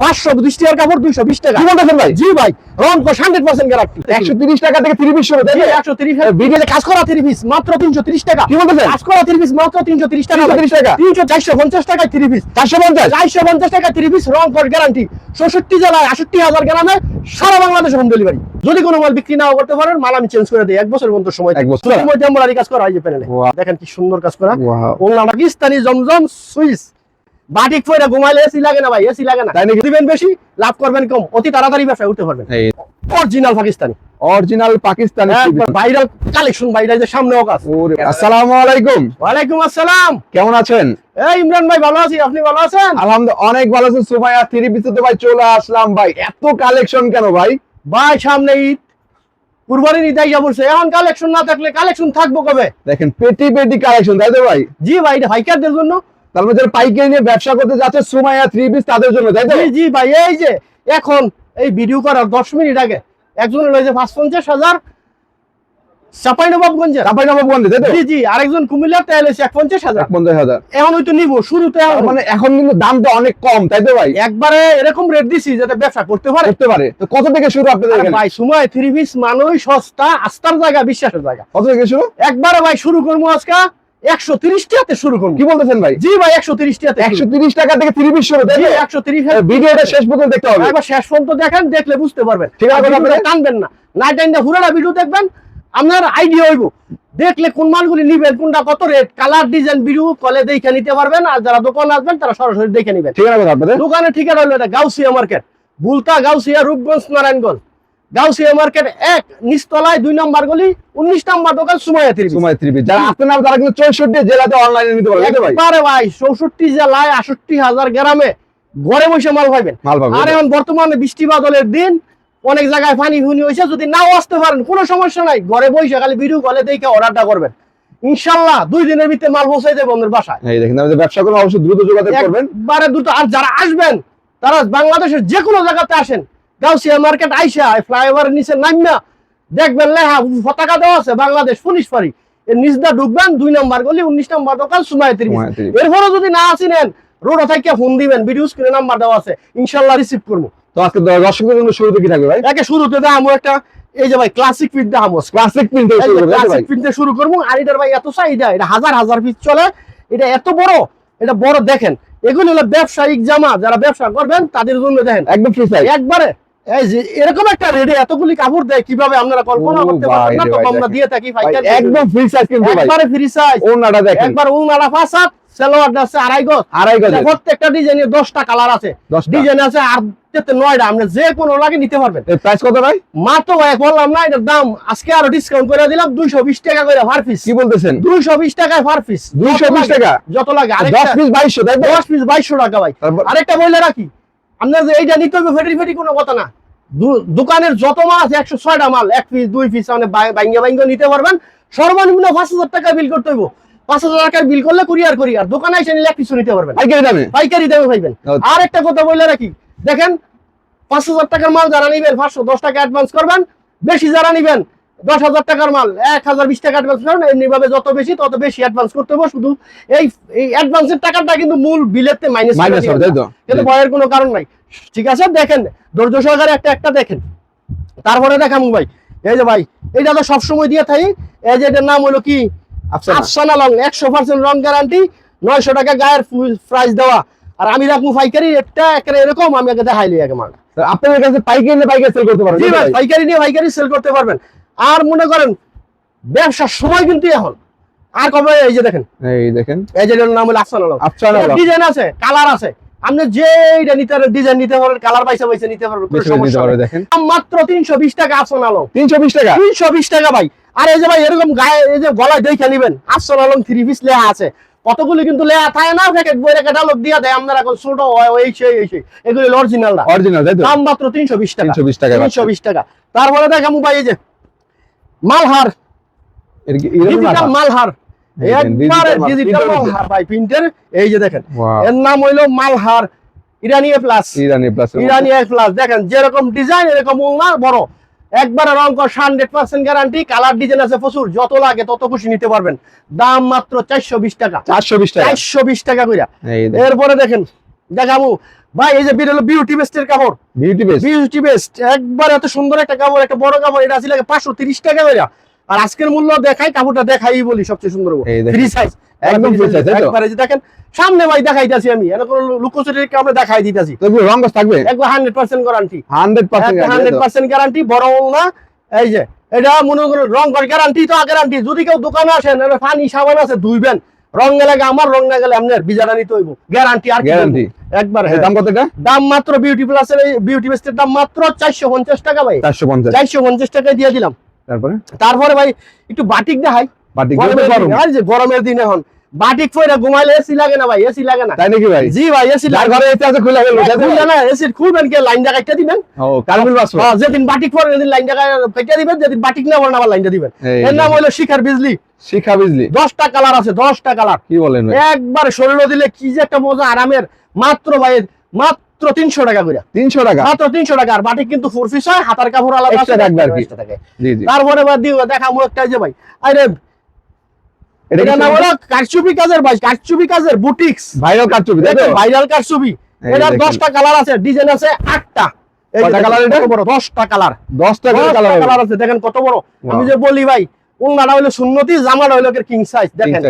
520 টাকার কাপড় 220 টাকা। কি বলতেছেন ভাই? জি ভাই, রং কস 100% গ্যারান্টি। 130 টাকা থেকে 3 পিস শুরু, তাই জি না? 130 ভিডিওতে কাজ করা 3 পিস মাত্র 330 টাকা। কি বলতেছেন? কাজ করা 3 পিস মাত্র 330 টাকা। 330 টাকা। 450 টাকায় 3 পিস। 450 টাকা 3 পিস, রং কস গ্যারান্টি। 64 জেলায় 68000 গ্রামে সারা বাংলাদেশে হোম ডেলিভারি। যদি কোনো মাল বিক্রি নাও করতে পারেন, মাল আমি চেঞ্জ করে দেই। 1 বছর পর্যন্ত সময়। 1 বছর সময় টেম্পোরারি কাজ করা হয় যে প্যানেলে। দেখেন কি সুন্দর কাজ করা। ওগুলা পাকিস্তানি জমজম সুইস বাটিক ফয়রা ঘুমাইলে এসি লাগে না ভাই, এসি লাগে না। দিবেন বেশি, লাভ করবেন কম, অতি তাড়াতাড়ি ব্যবসায় উঠতে পারবেন। Original Pakistani, original Pakistani viral collection, viral যে সামনে কাজ। আসসালামু আলাইকুম। ওয়ালাইকুম আসসালাম। কেমন আছেন? এই ইমরান ভাই, ভালো আছি, আপনি ভালো আছেন? আলহামদুলিল্লাহ অনেক ভালো আছি। সুমাইয়া 3 পিসে তো ভাই চলে আসলাম ভাই। এত কালেকশন কেন ভাই? ভাই সামনে ঈদ, কুরবানির ঈদ আইয়া পড়ছে, এখন কালেকশন না থাকলে কালেকশন থাকবো কবে? দেখেন পেটি পেটি কালেকশন, তাই তো ভাই? জি ভাই, এটা ভাইকারদের জন্য। তার মধ্যে যারা পাইকারি নিয়ে ব্যবসা করতে যাচ্ছে সুমাইয়া 3 পিস তাদের জন্য, তাই তো? জি জি ভাই, এই যে এখন এই ভিডিও করার 10 মিনিট আগে একজনের লইছে 550,000 চাঁপাইনবাবগঞ্জে, তাই তো? জি জি, আরেকজন কুমিল্লার তাই লইছে 50,000। 50,000 এখন হয়তো নিব শুরুতে, মানে এখন কিন্তু দামটা অনেক কম, তাই তো ভাই? একবারে এরকম রেট দিছি যাতে ব্যবসা করতে পারে। তো কত থেকে শুরু আপনাদের আরে এখানে? ভাই সময় 3 পিস মানুষ সস্তা, আস্থার জায়গা, বিশ্বাসের জায়গা। কত থেকে শুরু? একবারে ভাই শুরু করবো আজকে 130 টাকাতে শুরু করবো। কি বলতেছেন ভাই? জি ভাই, 130 টাকাতে। 130 টাকা থেকে 3 পিস শুরু, তাই জি তো? 130। ভিডিওটা শেষ পর্যন্ত দেখতে হবে। একবার শেষ পর্যন্ত দেখেন, দেখলে বুঝতে পারবেন। ঠিক আছে, ভিডিওটা টানবেন না, না টাইনটা পুরোটা ভিডিও দেখবেন, আপনার আইডিয়া হইব। দেখলে কোন মালগুলি নিবেন, কোনটা কত রেট, কালার, ডিজাইন, ভিডিও কলে দেখে নিতে পারবেন। আর যারা দোকানে আসবেন তারা সরাসরি দেখে নিবেন। ঠিক আছে আপনাদের দোকানের ঠিকানা হলো এটা গাউসিয়া মার্কেট, বুলতা গাউসিয়া, রূপগঞ্জ, নারায়ণগঞ্জ। গাউসিয়া মার্কেট 1 নিচতলায় 2 নম্বর গলি, 19 নম্বর দোকান, সুমাইয়া 3 পিস। সুমাইয়া 3 পিস যারা আসতে না তারা কিন্তু 64 জেলাতে অনলাইনে নিতে পারবে, তাই তো ভাই? আরে ভাই 64 জেলায় 68,000 গ্রামে ঘরে বসে মাল পাইবেন। আর এখন বর্তমানে বৃষ্টি বাদলের দিন, অনেক জায়গায় পানি ফুনি হয়েছে, যদি নাও আসতে পারেন কোনো সমস্যা নাই, ঘরে বসে খালি ভিডিও কলে দেখে অর্ডারটা করবেন, ইনশাআল্লাহ 2 দিনের ভিতরে মাল পৌঁছে যাবে আপনার বাসায়। এই দেখেন, আপনি ব্যবসা করবেন অবশ্যই দ্রুত যোগাযোগ করবেন। একবারে দ্রুত। আর যারা আসবেন তারা বাংলাদেশের যে কোনো জায়গাতে আসেন, গাউসিয়া মার্কেট আইসা ফ্লাইওভারের নিচে নামিয়া দেখবেন লেখা পতাকা দেওয়া আছে বাংলাদেশ পুলিশ ফাঁড়ি, এর নিচ দিয়ে ঢুকবেন, 2 নম্বর গলি, 19 নম্বর দোকান, সুমাইয়া 3 পিস। এরপরে যদি না আসেন, রোড থেকে ফোন দিবেন, ভিডিও স্ক্রিনে নাম্বার দেওয়া আছে, ইনশাআল্লাহ রিসিভ করবো। তো আজকে দর্শকদের জন্য শুরুতে কি থাকবে ভাই? একে শুরুতে দেখাবো একটা, এই যে ভাই ক্লাসিক প্রিন্ট দেখাবো। ক্লাসিক প্রিন্ট থেকে শুরু করব ভাই। প্রিন্ট দিয়ে শুরু করব। আর এটার ভাই এত চাহিদা, এটা হাজার হাজার পিস চলে, এটা এত বড়, এটা বড় দেখেন। এগুলো হলো ব্যবসায়িক জামা, যারা ব্যবসা করবেন তাদের জন্য দেখেন একদম ফ্রি সাইজ একবারে। এই যে এরকম একটা রেডে এতগুলি কাপড় দেয়, কিভাবে আপনারা কল্পনা করতে পারবেন না। তো আমরা দিয়ে থাকি পাইকারি, একদম ফ্রি সাইজ কিন্তু ভাই, একবারে ফ্রি সাইজ। ওনাটা দেখেন, একবার ওনাটা 5 হাত, সালোয়ারটা আছে 2.5 গজ। প্রত্যেকটা ডিজাইনের 10টা কালার আছে, ডিজাইন আছে আর 9টা, আপনি যে কোনো লাগে নিতে পারবেন। এর প্রাইস কত ভাই? মাত্র ভাই বললাম না, এটার দাম আজকে আরো ডিসকাউন্ট করে দিলাম, 220 টাকা করে পার পিস। কি বলতেছেন? 220 টাকায় পার পিস। 220 টাকা যত লাগে। 10 পিস 2200, তাই তো? 10 পিস 2200 টাকা ভাই। আরেকটা বলে রাখি, আপনার যে এইটা নিতে হবে ফেটি ফেটি কোনো কথা না। দোকানের যত মাল আছে 106টা মাল, 1 পিস 2 পিস মানে বাইঙ্গা নিতে পারবেন। সর্বনিম্ন 5000 টাকা বিল করতে হইব। 5000 টাকার বিল করলে কুরিয়ার করি, আর দোকানে এসে নিলে 1 পিসও নিতে পারবেন পাইকারি দামে পাইবেন। আর একটা কথা বলে রাখি, দেখেন 5000 টাকার মাল যারা নিবেন 510 টাকা অ্যাডভান্স করবেন, বেশি যারা নিবেন 10,000 টাকার মাল 1020 টাকা অ্যাডভান্স করবেন। এমনিভাবে যত বেশি তত বেশি অ্যাডভান্স করতে হবে। শুধু এই অ্যাডভান্সের টাকাটা কিন্তু মূল বিলেতে মাইনাস হবে, তাই তো? কিন্তু ভয়ের কোনো কারণ নাই। ঠিক আছে, দেখেন ধৈর্য সহকারে একটা দেখেন। তারপরে দেখাম ভাই, এই যে ভাই এইটা তো সবসময় দিয়ে থাকি, এই যে এটার নাম হলো কি আফসানা লং, 100% রং গ্যারান্টি, 900 টাকা গায়ের প্রাইস দেওয়া। আর আমি রাখবো পাইকারি রেটটা এরকম, আমি আগে দেখাইলি আগে মালটা। আপনাদের কাছে পাইকারি নিয়ে পাইকারি সেল করতে পারবেন? জি ভাই, পাইকারি নিয়ে পাইকারি সেল করতে পারবেন। আর মনে করেন ব্যবসার সময় কিন্তু এখন আর কবে। এই যে দেখেন, এই যে নাম হলো আফসানা লং, ডিজাইন আছে, কালার আছে, আপনি যে এটা নিতে পারেন, ডিজাইন নিতে পারেন, কালার পাইছে নিতে পারবেন, কোনো সমস্যা নেই। দেখেন মাত্র 320 টাকা আফসানা লং, 320 টাকা, 320 টাকা ভাই। আর এই যে ভাই এরকম গায়ে এই যে গলায় দেখে নেবেন, আফসানা লং 3 পিস লেখা আছে। কতগুলি কিন্তু লেখা থাকে না, প্যাকেট বইরে ক্যাটালগ দিয়া দেয়, আপনারা এখন ছোট হয় এই সেই এগুলি অরিজিনাল না, অরিজিনাল তাই তো? দাম মাত্র 320 টাকা, 320 টাকা, 320 টাকা। তারপরে দেখামু ভাই এই যে মালহার, ডিজিটাল মালহার, একবারে ডিজিটাল মালহার ভাই, প্রিন্টের। এই যে দেখেন, এর নাম হইলো মালহার ইরানিয়া প্লাস, ইরানিয়া প্লাস। দেখেন যেরকম ডিজাইন এরকম ওলনা বড়, একবারে রং কস 100% গ্যারান্টি, কালার ডিজাইন আছে প্রচুর, যত লাগে তত খুশি নিতে পারবেন। দাম মাত্র 420 টাকা, 420 টাকা কইরা। এরপরে দেখেন দেখাবো ভাই এই যে বিউটি বেস্টের কাপড়, বিউটি বেস্ট। বিউটি বেস্ট একবার এত সুন্দর একটা কাপড়, একটা বড় কাপড়, এটা ছিল 530 টাকা করে। আর আজকের মূল্য দেখাই, কাপড়টা দেখাই বলি সবচেয়ে সুন্দর এই দেখেন। ফ্রি সাইজ, একদম free size, তাই তো? একবারে যে দেখেন সামনে ভাই দেখাইতাছি আমি, এরকম লুকোচুরিকে আমরা দেখাই দিতাছি। তো রং কস থাকবে একবার 100% গ্যারান্টি, 100% 100% গ্যারান্টি, বড় না। এই যে এটা মনে করুন রং করে গ্যারান্টি, তো গ্যারান্টি। যদি কেউ দোকানে আসেন, পানি সাবান আছে ধুইবেন, রং গেলে আমার, রং না গেলে আপনার বিজারা নিতে হইব, গ্যারান্টি। আর গ্যারান্টি একবার দাম কত এটা? দাম মাত্র বিউটি প্লাসের এই বিউটি বেস্টের দাম মাত্র 450 টাকা ভাই, 450 450 টাকায় দিয়ে দিলাম। তারপরে ভাই একটু বাটিক দেখাই, বাটিক গরম, আর যে গরমের দিন এখন বাটিক পরে ঘুমাইলে এসি লাগে না ভাই, এসি লাগে না। তাই নাকি ভাই? জি ভাই, এসি লাগে। ঘরে এসি আছে খুলে গেল, খুলবে না, এসি খুলবেন কে লাইনটা কাটতে দিবেন। ও কারেন্ট বাস। হ্যাঁ, যেদিন বাটিক পরে সেদিন লাইনটা কাটতে দিবেন, যেদিন বাটিক না পরে আবার লাইনটা দিবেন। এর নাম হলো শিখার বিজলি। শিখা বিজলি। 10টা কালার আছে, 10টা কালার। কি বলেন ভাই? একবার শরীরে দিলে কি যে একটা মজা, আরামের। মাত্র ভাই মাত্র 300 টাকা করে, 300 টাকা মাত্র 300 টাকা। আর বাটিক কিন্তু 4 পিস হয়, হাতার কাপড় আলাদা Extra থাকবে আর কি। জি জি। তারপরে বাদ দিয়ে দেখাবো একটা যে ভাই, আরে এটা এটা কি নাম হলো কারচুপি কাজের ভাই, কারচুপি কাজের বুটিক্স, ভাইরাল কারচুপি, তাই তো? ভাইরাল কারচুপি। এই এটা দেখেন। 10টা কালার আছে, ডিজাইন আছে 8টা। এই যে কয়টা কালার এটা? কত বড়, 10টা কালার, 10টা করে 10টা কালার কালার আছে, দেখেন কত বড়। আমি যে বলি ভাই, ওনাটা হইলো সুন্নতি, জামাটা হইলো কিং সাইজ, দেখেন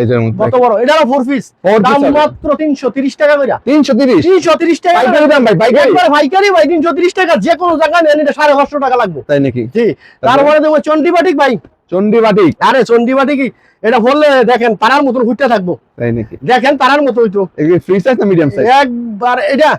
কত বড়। এটারও 4 পিস, দাম মাত্র 330 টাকা করে। 330 330 টাকা পাইকারি দাম ভাই, পাইকারি। একবার পাইকারি ভাই, 330 টাকা। যে কোনো জায়গায় নেন এটা 550 টাকা লাগবে। তাই নাকি? জি। তারপরে দেবো চন্ডি বাটিক ভাই, চন্ডি বাটিক। আরে চন্ডি বাটিক এটা বললে দেখেন পাড়ার মতন ঘুরতে থাকবো, তাই নাকি? দেখেন পাড়ার মতো হইতো। এই ফ্রি সাইজ না মিডিয়াম সাইজ? একবার এটা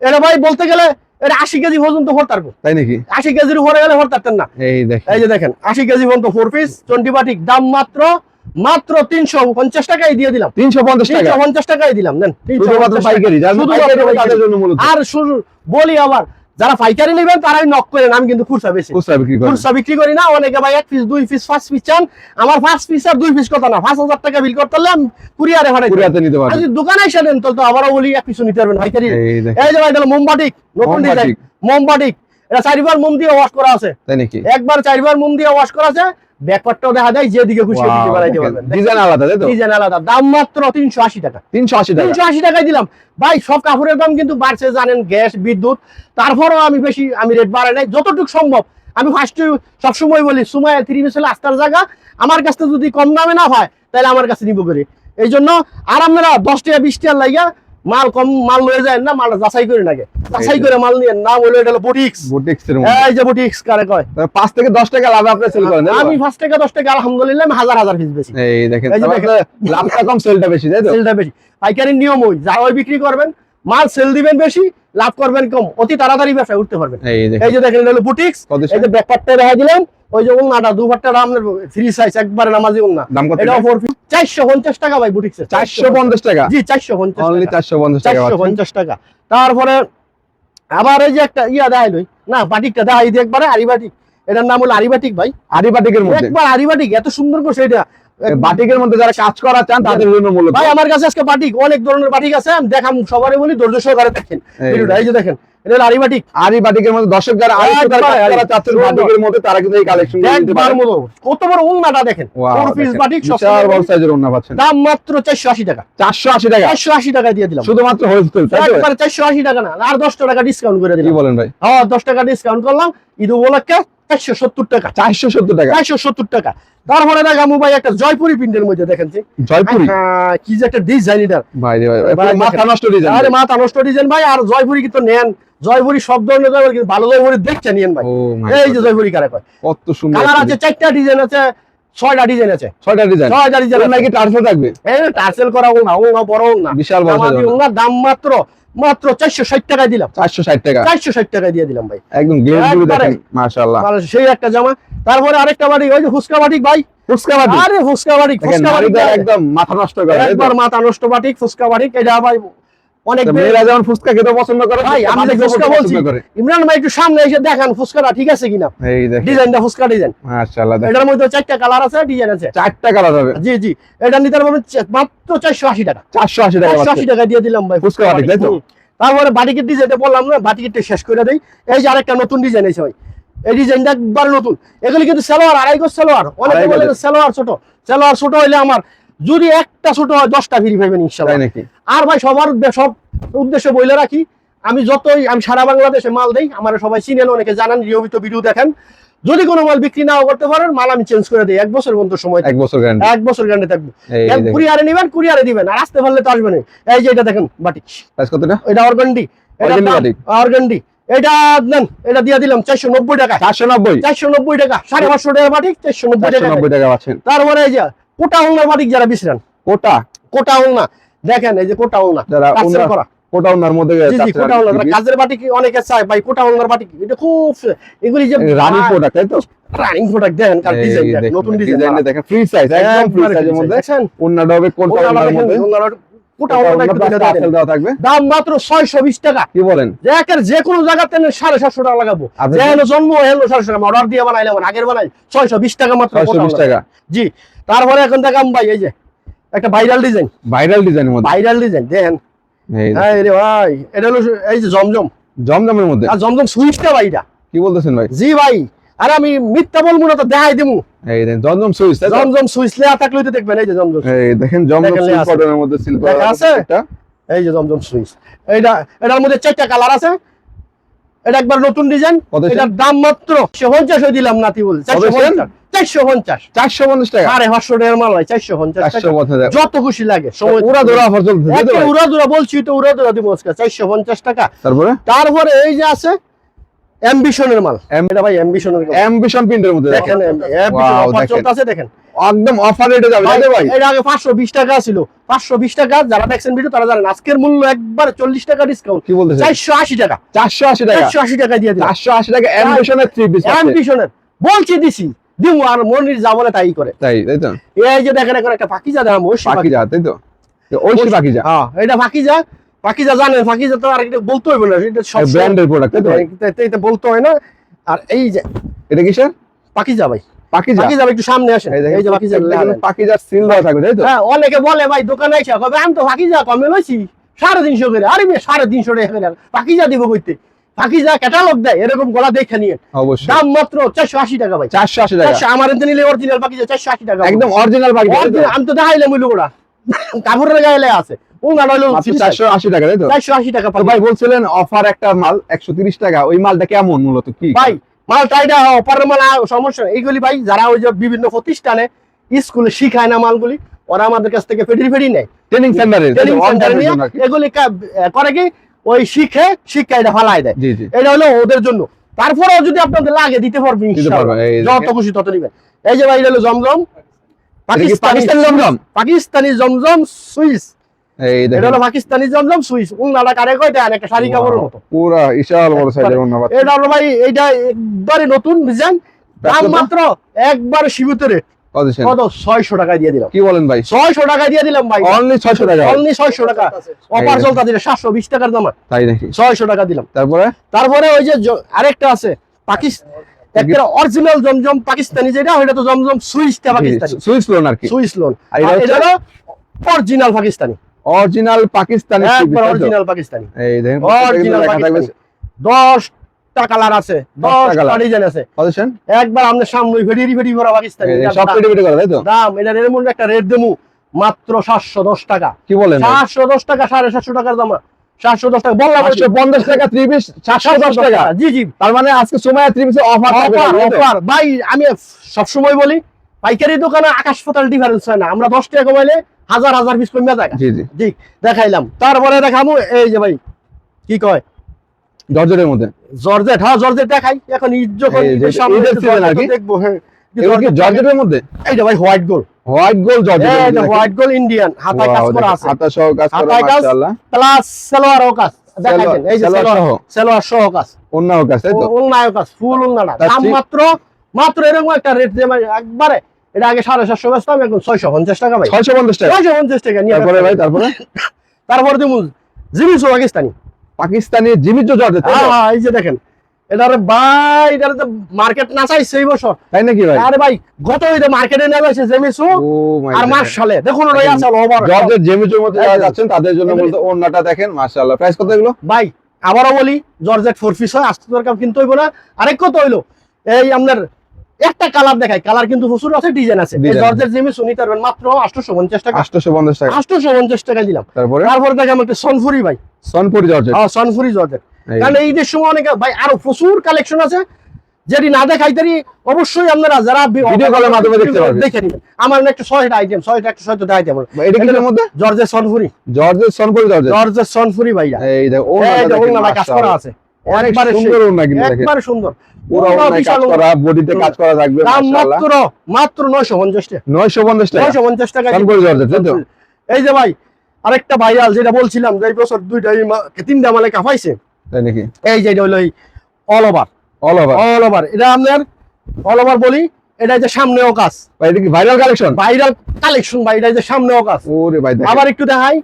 এটা ভাই বলতে গেলে এটা 80 কেজি পর্যন্ত ভর পারবো। তাই নাকি? 80 কেজির উপরে গেলে ভর পারতেন না। এই দেখেন, এই যে দেখেন 80 কেজি পর্যন্ত 4 পিস চন্ডি বাটিক, দাম মাত্র 350 টাকায় দিয়ে দিলাম। 350 টাকা 350 টাকায় দিলাম, নেন। শুধুমাত্র পাইকারি, যারা পাইকারি নেবে তাদের জন্য মূলত। আর শুধু বলি আবার, যারা পাইকারি নেবেন তারাই নক করেন, আমি কিন্তু খুচরা বেশি খুচরা বিক্রি করেন। খুচরা বিক্রি করি না। অনেকে ভাই 1 পিস 2 পিস 5 পিস চান, আমার 5 পিস আর 2 পিস কথা না, 5000 টাকা বিল করতে হলে আমি কুরিয়ারে পাঠাই দিই। কুরিয়ারে নিতে পারবেন। আর যদি দোকানে এসে নেন তো আবারও বলি 1 পিস নিতে পারবেন পাইকারি। এই দেখেন, এই যে ভাই এটা মোমবাটিক, নতুন ডিজাইন মোমবাটিক। এটা 4বার মোম দিয়ে ওয়াশ করা আছে, তাই নাকি? একবার 4বার মোম দিয়ে ওয়াশ করা আছে। ব্যাকপার্টটাও দেখা যায়, যেদিকে খুশি ওদিকে বানাইতে পারবেন। ডিজাইন আলাদা, তাই তো? ডিজাইন আলাদা, দাম মাত্র 380 টাকা। 380 টাকা 380 টাকায় দিলাম ভাই। সব কাপড়ের দাম কিন্তু বাড়ছে জানেন, গ্যাস বিদ্যুৎ। তারপরেও আমি রেট বাড়াই নাই, যতটুকু সম্ভব। আমি ফার্স্টে সবসময় বলি, সময় 3 পিস হলে আস্তার জায়গা, আমার কাছে যদি কম দামে না হয় তাহলে আমার কাছে নিব করে। এই জন্য আর আপনারা 10 টাকা 20 টাকা লাইগা মাল কম মাল লয়ে যায় না, মাল যাচাই করে নাগে, যাচাই করে মাল নিয়ে। নাম হলো এটা হলো বুটিক্স। বুটিক্স এর মধ্যে এই যে বুটিক্স কারে কয়, 5 থেকে 10 টাকা লাভ আপনি সেল করেন। আমি 5 টাকা 10 টাকা আলহামদুলিল্লাহ আমি হাজার হাজার পিস বেশি। এই দেখেন, এই যে দেখেন। লাভটা কম সেলটা বেশি, তাই তো? সেলটা বেশি। পাইকারির নিয়ম ওই, যা ওই বিক্রি করবেন, মাল সেল দিবেন বেশি, লাভ করবেন কম, অতি তাড়াতাড়ি ব্যবসায় উঠতে পারবেন। এই দেখেন, এই যে দেখেন এটা হলো বুটিক্স। এই যে ব্যাকপার্টটা দেখা দিলেন, ওই যে উন্নাটা দুপাট্টা আপনার ফ্রি সাইজ, একবারে নামাজি উন্না। দাম কত? এটা 4 পিস 450 টাকা ভাই বুটিক্সে। 450 টাকা? জি 450 অনলি 450 টাকা। 450 টাকা। তারপরে আবার এই যে একটা ইয়া দেখাইলই না, বাটিকটা দেখাই দিই একবারে, আরিবাটিক। এটার নাম হলো আরিবাটিক ভাই, আরিবাটিকের মধ্যে। একবার আরিবাটিক এত সুন্দর করে এটা। বাটিকের মধ্যে যারা কাজ করা চান তাদের জন্য মূলত। ভাই আমার কাছে আজকে বাটিক, অনেক ধরনের বাটিক আছে, আমি দেখাম সবারই বলি, ধৈর্য সহকারে দেখেন ভিডিওটা। এই যে দেখেন এটা হলো আরিবাটিক। আরিবাটিকের মধ্যে দর্শক যারা আরিবাটিকের কাজ করা চাচ্ছেন বাটিকের মধ্যে, তারা কিন্তু এই কালেকশনগুলো নিতে একবার পারেন। মতো কত বড় উন্নাটা দেখেন, 4 পিস বাটিক, সব বিশাল বড় সাইজের ওন্না পাচ্ছেন। দাম মাত্র 480 টাকা। 480 টাকা 480 টাকা দিয়ে দিলাম, শুধুমাত্র হোলসেল, তাই তো? একবার 480 টাকা না, আর 10 টাকা ডিসকাউন্ট করে কি দিলাম। বলেন ভাই? হ্যাঁ 10 টাকা ডিসকাউন্ট করলাম ঈদ উপলক্ষে, 470 টাকা। 470 টাকা 470 টাকা। তারপরে দেখামু ভাই একটা জয়পুরি প্রিন্টের মধ্যে, দেখেন যে জয়পুরি। কি যে একটা ডিজাইন এটা ভাই রে ভাই, ভাই, মাথা নষ্ট ডিজাইন। আরে মাথা নষ্ট ডিজাইন ভাই। আর জয়পুরি কিন্তু নেন, জয়পুরি সব ধরনের জয়পুরি, কিন্তু ভালো জয়পুরি দেখতে নিয়েন ভাই। ও মাই এই গড, যে জয়পুরি কারে কয়, কত সুন্দর কালার আছে 4টা ডিজাইন আছে, 6টা ডিজাইন আছে, 6টা ডিজাইন। 6টা ডিজাইন এর নাকি টার্সেল থাকবে? এই টার্সেল করা না, বড় না, বিশাল বড় আমাদের সাইজ। ওনার দাম মাত্র 460 টাকায় দিলাম। 460 টাকা 460 টাকায় দিয়ে দিলাম ভাই, একদম গ্লেজ গুলো একবারে। দেখেন, মাশাআল্লাহ। মানে সেই একটা জামা। তারপরে আরেকটা বাটিক, ওই যে ফুসকা বাটিক ভাই, ফুসকা বাটিক। আরে ফুসকা বাটিক, দেখেন ফুসকা বাটিক নারীদের একদম মাথা নষ্ট করে, তাই তো? একবার মাথা নষ্ট বাটিক, ফুসকা বাটিক। এটা ভাই অনেক তো মেয়েরা যেমন ফুসকা খেতে পছন্দ করে, ভাই, আমি যে বাটিকও ফুসকা বলছি, পছন্দ করে। ইমরান ভাই একটু সামনে এসে দেখান ফুসকাটা ঠিক আছে কিনা, এই দেখেন, ডিজাইনটা ফুসকা ডিজাইন। মাশাআল্লাহ। দেখেন এটার মধ্যে 4টা কালার আছে, ডিজাইন আছে, 4টা কালার হবে। জি জি। এটা নিতে পারবেন মাত্র 480 টাকা। 480 টাকা 480 টাকা দিয়ে দিলাম ভাই ফুসকা বাটিক, তাই তো? হুম। তারপরে বাটিকের ডিজাইনটা বললাম না, বাটিকেরটা শেষ করে দেই। এই যে আরেকটা নতুন ডিজাইন আছে ভাই, এই ডিজাইনটা একবার নতুন। এগুলি কিন্তু সালোয়ার, 2.5 গজ সালোয়ার। অনেকে বলে সালোয়ার ছোট, সালোয়ার ছোট হইলে আমার যদি একটা ছোট হয় 10টা ফ্রি পাবেন ইনশাআল্লাহ। তাই নাকি? আর ভাই সবার সব উদ্দেশ্য বইলে রাখি, আমি সারা বাংলাদেশে মাল দেই, আমার সবাই চিনেন, অনেকে জানেন, নিয়মিত ভিডিও দেখেন। যদি কোনো মাল বিক্রি নাও করতে পারেন, মাল আমি চেঞ্জ করে দিই, 1 বছর পর্যন্ত সময়, 1 বছর গ্যারান্টি, 1 বছর গ্যারান্টি থাকবে। এই দেখেন কুরিয়ারে নেবেন, কুরিয়ারে দিবেন, আর আসতে পারলে তো আসবেন। এই যে এটা দেখেন বাটিক, প্রাইস কতটা? এটা অর্গান্ডি, এটা বাটিক অর্গান্ডি, এটা নেন, এটা দিয়ে দিলাম 490 টাকা, 490 টাকা, 550 টাকা বাটিক, 490 টাকা পাচ্ছেন। তারপরে এই যে কোটা ওলনার বাটিক যারা বিছরান, কোটা ওলনা দেখেন, এই যে কোটা ওলনা যারা কাজের করা, কোটা ওলনার মধ্যে কোটা ওলনা কাজের বাটিক অনেকে চায় ভাই, কোটা ওলনার বাটিক, এটা খুব এগুলি যে রানিং প্রোডাক্ট, তাই তো? রানিং প্রোডাক্ট দেখেন, কার ডিজাইন নতুন ডিজাইন দেখেন, ফ্রি সাইজ, একদম ফ্রি সাইজের মধ্যে ওন্নাটা হবে কোটা ওলনার মধ্যে, কোটা ওলনা টাসেল দেওয়া থাকবে, দাম মাত্র 620 টাকা। কি বলেন? যে কোনো জায়গাতে 750 টাকা লাগাবো, যেন জন্ম হেলো 750 টাকা, অর্ডার দিয়ে বানাইলে আগের বানাই 620 টাকা মাত্র, 620 টাকা। জি, তারপরে এখন দেখাম ভাই এই যে একটা ভাইরাল ডিজাইন, ডিজাইনের মধ্যে, ভাইরাল ডিজাইন দেখেন, এই রে ভাই, এটা হলো এই যে জমজমের মধ্যে, আর জমজম সুইচটা ভাই, এটা কি বলতেছেন ভাই? জি ভাই, আরে আমি মিথ্যা বলবো না, তো দেখাই দিমু। এই দেখেন জমজম সুইচ, জমজম সুইচ লেয়া থাকলে তো দেখবেন, এই যে জমজম, এই দেখেন জমজম দেখেন, সুইচ আছে। কটনের মধ্যে সিলভার দেখা আছে? এটা, এই যে জমজম সুইচ, এটার মধ্যে 4টা কালার আছে, এটা একবার নতুন ডিজাইন, কত? এটার দাম মাত্র 450 দিলাম, নাতি বল 450, 450 450 টাকা, 550 টাকার মাল হয়, 450 টাকা, 450 টাকা, যত খুশি লাগে সময়, উড়া ধরা অফার চলতেছে, তাই তো ভাই? উড়াদুরা বলছি তো, উড়াদুরা দিব আজকে 450 টাকা। তারপরে এই যে আছে অ্যাম্বিশনের মাল, এটা ভাই অ্যাম্বিশনের, অ্যাম্বিশন প্রিন্টের মধ্যে দেখেন, Wow, অফার দেখেন। চলতেছে, দেখেন একদম অফার রেটে যাবে, তাই তো ভাই? এটা আগে 520 টাকা ছিল, 520 টাকা, যারা দেখছেন ভিডিও তারা জানেন, আজকের মূল্য একবার 40 টাকা ডিসকাউন্ট, কি বলতেছেন? 480 টাকা, 480 টাকা, 480 টাকা দিয়ে দিলাম, 480 টাকা অ্যাম্বিশনের 3 পিস আছে, অ্যাম্বিশনের বলছি দিছি দিমু, আর মনির যা বলে তাই করে। তাই তো? এই যে দেখেন, এখন একটা পাকিজা দাম, পাকিজা, তাই তো? ওইসি পাকিজা, হ্যাঁ, এটা পাকিজা জানেন, পাকিজা তো আর এটা বলতে হইবে না, এটা সব ব্র্যান্ডের প্রোডাক্ট, তাই তো ভাই? এটা বলতে হয় না। আর এই যে এটা কিসের পাকিজা ভাই, পাকিজা? পাকিজা একটু সামনে আসেন, এই যে পাকিজা, পাকিজার সিল দেওয়া থাকবে, তাই তো? হ্যাঁ, অনেকে বলে ভাই দোকানে এসে কবে আমি তো পাকিজা কমে লইছি 350 করে, আরে মেয়ে 350 টাকা করে পাকিজা দিব কইতে, পাকিজা ক্যাটালগ দেয়, এরকম গলা দেখে নিয়ে, অবশ্যই দাম মাত্র 480 টাকা ভাই, 480 টাকা, আমার এতে নিলে অরিজিনাল পাকিজা 480 টাকা, একদম অরিজিনাল পাকিজা, তাই তো? আমি তো দেখাইলাম ওই লোকটা কাপড়ের গায়ে আছে, ও না হলো মাত্র 480 টাকা, তাই তো? 480 টাকা তো ভাই বলছিলেন অফার একটা মাল 130 টাকা, ওই মালটা কেমন মূলত, কি ভাই, মালটা এটা অপারের মাল, সমস্যা এইগুলি ভাই, যারা ওই যে বিভিন্ন প্রতিষ্ঠানে স্কুলে শিখায় না মালগুলি, ওরা আমাদের কাছ থেকে ফেডি নেয়, ট্রেনিং সেন্টারে, এগুলি করে কি ওই শিখে এটা ফালাই দেয়, জি জি, এটা হলো ওদের জন্য। তারপরেও যদি আপনাদের লাগে দিতে পারবে, যত খুশি তত নিবেন। এই যে ভাই, এটা হলো জমজম, পাকিস্তানি জমজম, পাকিস্তানি জমজম সুইস, এই এটা দেখেন হলো পাকিস্তানি জমজম সুইস, উন্নাটা কারে কয় দেন, একটা শাড়ি কাপড়ের মতো, পুরা বিশাল বড় সাইজের ওন্না পাচ্ছেন। এটা হলো ভাই, এইটা একবারে নতুন ডিজাইন, দাম মাত্র একবারে সীমিত রেট, কত 600 টাকা দিয়ে দিলাম। কি বলেন ভাই? 600 টাকা দিয়ে দিলাম ভাই, অনলি 600 টাকা, অনলি 600 টাকা, অফার চলতা দিলে 720 টাকার দাম, তাই নাকি? 600 টাকা দিলাম। তারপরে ওই যে আরেকটা আছে একটা অরিজিনাল জমজম পাকিস্তানি, যেটা ওইটা তো জমজম সুইসটা পাকিস্তানি, সুইস লোন আর কি, সুইস লোন, আর এটা হলো অরিজিনাল পাকিস্তানি, অরিজিনাল পাকিস্তানি, একবার অরিজিনাল পাকিস্তানি, এই দেখেন অরিজিনাল পাকিস্তানি, 10টা কালার আছে, 10টা ডিজাইন আছে, একবার আমাদের সামনে ফেডি করা পাকিস্তানি, সব ফেডি করা, তাই তো? দাম এটা এর মধ্যে একটা রেট দেবো মাত্র 710 টাকা। কি বলেন? 710 টাকা, 750 টাকার দাম, 710 টাকা বললাম, 750 টাকা 3 পিস, 710 টাকা। জি জি, তার মানে আজকে সময় 3 পিসের অফার থাকবে, অফার ভাই। আমি সব সময় বলি, পাইকারি দোকানে আকাশ পাতাল ডিফারেন্স হয় না, আমরা 10 টাকা কমাইলে হাজার হাজার পিস কমে যায়। জি জি, জি, দেখাইলাম। তারপরে দেখামু এই যে ভাই, কি কয় জর্জেটের মধ্যে, জর্জেট, হ্যাঁ জর্জেট দেখাই, এখন ঈদ যখন দেখবো। হ্যাঁ, জর্জেটের মধ্যে এইটা ভাই white gold, white gold Indian, হাতায় কাজ করা আছে, হাতা সহ কাজ করা, মাশাআল্লাহ, প্লাস সালোয়ারও কাজ দেখাইছেন, এই যে সালোয়ার সহ কাজ, ওন্নাও কাজ, তাই তো? ওন্নাও কাজ, ফুল ওন্নাটা, দাম মাত্র এরকম একটা রেট যে একবারে, এটা আগে 750 বেচতাম, এখন 650 টাকা ভাই, 650 টাকা, 650 টাকা নিয়ে। তারপরে ভাই, তারপরে দিমু জিমিসো পাকিস্তানি জিমিজো জর্জেট, হ্যাঁ, এই যে দেখেন, এটার ভাই, এটার তো মার্কেট না চাইছে এই বছর, তাই নাকি ভাই? আরে ভাই, গত ঈদে মার্কেটে নিয়ে আসছে জেমিসো, আর মাশাআল্লাহ দেখুন ওই আছে ওভার জর্জেট জেমিজোর মধ্যে যারা যাচ্ছেন তাদের জন্য বলতে ওন্নাটা দেখেন, মাশাআল্লাহ। প্রাইস কত এগুলো ভাই? আবারও বলি, জর্জেট 4 পিস হয়, আস্তে দরকার কিনতে হইব না। আরেক কত হইলো, এই আপনার একটা কালার দেখাই, কালার কিন্তু প্রচুর আছে, ডিজাইন আছে। এই Design জর্জেট জিমি নিতে পারবেন মাত্র 850 টাকা। 850 টাকা। 850 টাকা দিলাম। তারপরে দেখাম একটা সনফুরি ভাই। সনপুরি জর্জেট। হ্যাঁ, সনফুরি জর্জেট। এই কারণ এই দেশের সময় অনেক ভাই আরো প্রচুর কালেকশন আছে, যেটি না দেখাই তারি অবশ্যই আপনারা যারা ভিডিও কলের মাধ্যমে দেখতে পারবেন। দেখে নিবেন। আমার একটা 6টা আইটেম, 6টা 100 দেখাইতে পারবো। এটা কিসের মধ্যে? জর্জেট সনফুরি। Georgette সনপুরি georgette. জর্জেট সনফুরি ভাইরা। এই দেখো এই যে ওনারা কাজ করা আছে। অনেক একবারে সুন্দর ওড়না কিন্তু দেখেন। একবারে সুন্দর। পুরো ওড়নায় কাজ করা, বডিতে কাজ করা থাকবে দাম মাশাআল্লাহ। মাত্র 950 টাকা। 950 টাকা। 950 টাকা। সনপুরি জর্জেট তাই তো? এই যে ভাই আরেকটা ভাইরাল যেটা বলছিলাম যে এই বছর তিনটা মালে কাফাইছে, তাই নাকি? এই যে এটা হলো all over. All over. All over এটা আপনার অল ওভার বলি, এটা যে সামনেও কাজ, ভাই এটা কি ভাইরাল কালেকশন? ভাইরাল কালেকশন ভাই, এটা যে সামনেও কাজ। ওরে ভাই দেখেন। আবার একটু দেখাই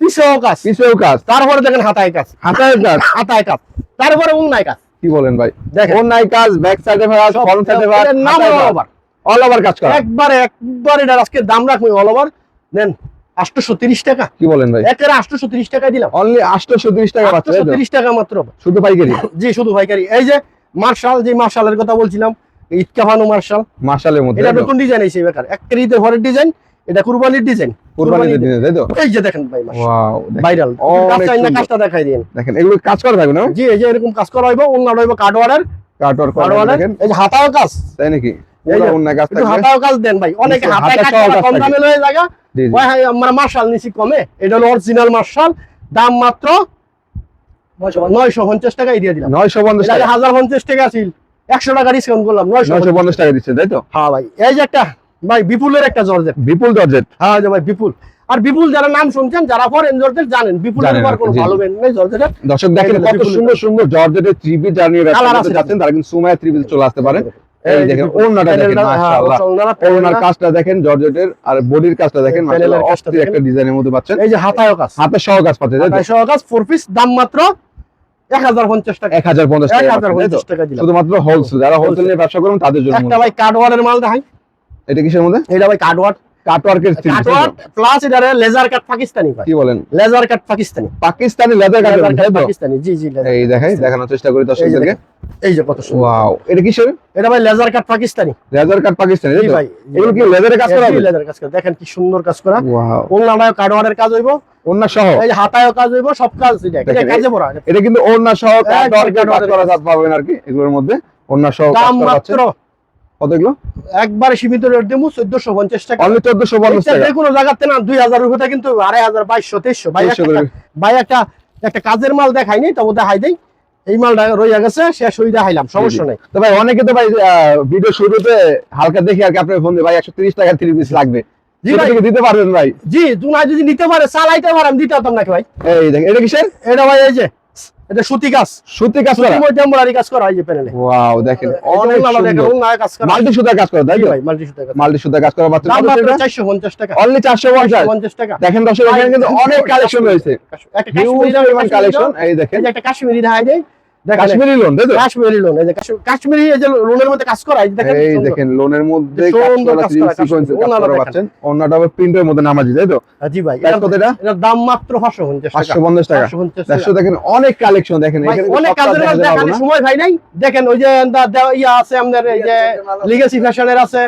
পিছেও কাজ, পিছেও কাজ। তারপরে দেখেন হাতায় কাজ, হাতায় কাজ। হাতায় কাজ, তারপরে উন্নায় কাজ। কি বলেন ভাই? দেখেন ওড়নায় কাজ, ব্যাক সাইডে কাজ, ফ্রন্ট সাইডে কাজ, এটার নাম হাতায় অল কাজ। ওভার। অল ওভার কাজ করা। একবারে এটা আজকে দাম রাখবো অল ওভার নেন 830 টাকা। কি বলেন ভাই? একের 830 টাকায় দিলাম। অনলি 830 টাকা পাচ্ছেন তাই তো? 830 টাকা মাত্র। শুধু পাইকারি। জি, শুধু পাইকারি। এই যে মার্শাল, যে মার্শালের কথা বলছিলাম, ইটকাফানো মার্শাল, মাশালের মধ্যে এটা তাই তো? নতুন ডিজাইন এসেছে বেকার, একটা ঈদের ঘরের ডিজাইন, এটা কুরবানির ডিজাইন। কুরবানির দিনে তাই তো? এই যে দেখেন ভাই মার্শাল ওয়াও ভাইরাল, অনেক সুন্দর। কাজটা দেখাই দিন। দেখেন এগুলো কাজ করা থাকবে না? জি, এই যে এরকম কাজ করা হইব, অন্য হইব কাট অর্ডার, কাটওয়ার করা দেখেন। এই যে হাতাও কাজ, তাই নাকি? এই পুরো যে ওড়নায় কাজ একটু থাকবে। হাতাও কাজ দেন ভাই, অনেকে হাতা হাতায় কাজ সহ করা কাজ কম থাকে। দামে লয়ে জায়গা। জি জি। ভাই আমরা মার্শাল নিছি কমে, এটা হলো অরিজিনাল মার্শাল, দাম মাত্র 950 টাকায় দিয়ে দিলাম। 950 এটা টাকা। 1050 টাকা ছিল, 100 টাকা ডিসকাউন্ট করলাম 950। 950 টাকা দিচ্ছেন তাই তো? হ্যাঁ ভাই, এই যে একটা ভাই বিপুলের একটা জর্জেট। বিপুল জর্জেট। হ্যাঁ যে ভাই বিপুল, আর বিপুল যারা নাম শুনছেন, যারা ফরেন জর্জেট জানেন, বিপুলের জানেন উপর কোনো জি, জি। ভালো ব্যান্ড নেই জর্জেটের। দর্শক দেখেন এই যে কত বিপুল সুন্দর সুন্দর জর্জেটের 3 পিস জার্নি ব্যবসা কালার করতে আছে যাচ্ছেন, তারা কিন্তু সুমাইয়া 3 পিস চলে আসতে পারেন। এই যে দেখেন বিপুল। ওড়নাটা দেখেন প্যানেলটা, হ্যাঁ, মাশাআল্লাহ। ওড়নাটা, ওড়নার প্যানেলটা। কাজটা দেখেন জর্জেটের, আর বডির কাজটা দেখেন প্যানেলের মাশাআল্লাহ, কাজটা অস্থির দেখেন। একটা ডিজাইনের মধ্যে পাচ্ছেন। এই যে হাতায়ও কাজ, হাতে সহ কাজ পাচ্ছেন তাই তো? হাতায় সহ কাজ, 4 পিস, দাম মাত্র 1050 টাকা। 1050 টাকা পাচ্ছেন, তাই তো? 1050 টাকা দিলাম। শুধুমাত্র হোলসেল, যারা হোলসেল নিয়ে ব্যবসা করেন তাদের জন্য। একটা ভাই কাটওয়ার্ডের মাল দেখাই, এটা কিসের মধ্যে? এটা ভাই কাটওয়ার্ড, কাটওয়ার্কের থ্রি পিস। কাটওয়ার্ড প্লাস এটা লেজার কাট পাকিস্তানি ভাই, কি বলেন? Laser cut Pakistani, Pakistani leather cut laser cut তাই তো? পাকিস্তানি। জি জি, leather এই cut দেখাই, পাকিস্তানি। দেখানোর চেষ্টা করি এই যে দর্শকদেরকে। দেখেন, এই যে কত সুন্দর। ওয়াও, এটা কিসের? এটা ভাই লেজার কাট পাকিস্তানি। লেদার কাট পাকিস্তানি তাই জি তো? ভাই, এগুলো কি লেদারে কাজ করা হবে? লেজার কাজ করা, দেখেন কি সুন্দর কাজ করা। ওয়াও, ওনাটায় কাটওয়ার্ডের কাজ হইব, ওড়না সহ। এই যে হাতায়ও কাজ হইব, সব কাজ এটা দেখেন, কাজে পড়া। এটা কিন্তু ওড়না সহ কাটওয়ার্কের কাজ কাটওয়ার্কের করা কাজ পাবেন আর কি এগুলোর মধ্যে। ওড়না সহ কাজ দাম করা আছে। মাত্র কত এগুলো? একবারে সীমিত রেট দেবো 1450 টাকা। অনলি 1450 টাকা। যে কোনো জায়গাতে না 2000 রুপিটা কিন্তু 2500 2200 ভাই 2300 করে। ভাই একটা কাজের মাল দেখাইনি, তবে দেখাই দেই। এই মালটা রইয়া গেছে, শেষ হই দেখাইলাম, সমস্যা নাই। তো ভাই অনেকে তো ভাই ভিডিও শুরুতে হালকা দেখি আর কি আপনার ফোন দিয়ে ভাই 130 টাকা 3 পিস লাগবে, জি সেটা ভাই। কি দিতে পারবেন ভাই? জি, তুই যদি নিতে পারে চালাইতে পারে, আমি দিতে পারতাম নাকি ভাই? এই দেখেন, এটা কিসের? এটা ভাই এই যে এটা সুতি কাজ, সুতি কাজ করা। টেম্পোরারি কাজ করা, এই যে প্যানেলে ওয়াও, দেখেন অনেক দেখেন সুন্দর। কাজ করা। মাল্টি সুতা কাজ করা তাই জি তো? ভাই, মাল্টি সুতা কাজ। মাল্টি সুতা কাজ করা পাচ্ছেন দাম কত মাত্র সেটা? 450 টাকা। অনলি 450। 450 টাকা। দেখেন দর্শক, এখানে কিন্তু অনেক কালেকশন রয়েছে, একটা হিউজ পরিমাণ কালেকশন। এই দেখেন এই যে একটা কাশ্মীরি দেখাই দেই, দেখেন কাশ্মীরি লোন তাই তো? কাশ্মীরি লোন, এই যে কাশ্মীরি, এই যে লোনের মধ্যে কাজ করা, এই যে দেখেন এই সুন্দর। দেখেন লোনের মধ্যে সুন্দর কাজ কাজ করা করা, সিকোয়েন্সের কাজ ওনারা করা দেখেন। পাচ্ছেন। অন্যটা হবে প্রিন্টের মধ্যে নামাজি তাই তো? জি ভাই, প্রাইস কত এটা? এটার দাম মাত্র 550 টাকা। 550 টাকা। 550 টাকা। দর্শক দেখেন অনেক কালেকশন, দেখেন ভাই, এখানে অনেক সব কাজ কাজের মাল দেখাতে পারবো দেখানোর না। সময় ভাই নাই। দেখেন ওই যে ইয়া আছে আমাদের, এই যে লিগেসি ফ্যাশনের আছে,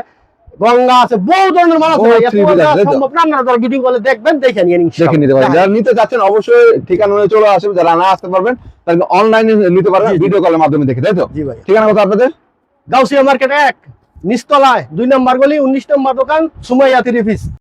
গঙ্গা আছে, বহু ধরনের মাল আছে বহু ভাই। এত three piece দেওয়া আছে, তাই তো? সম্ভব না, আপনারা যারা ভিডিও কলে দেখবেন, দেখে নিয়ে নিন দেখে নিতে পারেন। যারা নিতে যাচ্ছেন অবশ্যই ঠিকানা নিয়ে চলে আসবেন, যারা না আসতে পারবেন তাহলে অনলাইনে নিতে পারবেন জি, জি। ভিডিও কলের মাধ্যমে দেখে তাই তো? জি ভাই, ঠিকানা কত আপনাদের? গাউসিয়া মার্কেট 1 নিচতলায় 2 নম্বর গলি 19 নম্বর দোকান, সুমাইয়া 3 পিস।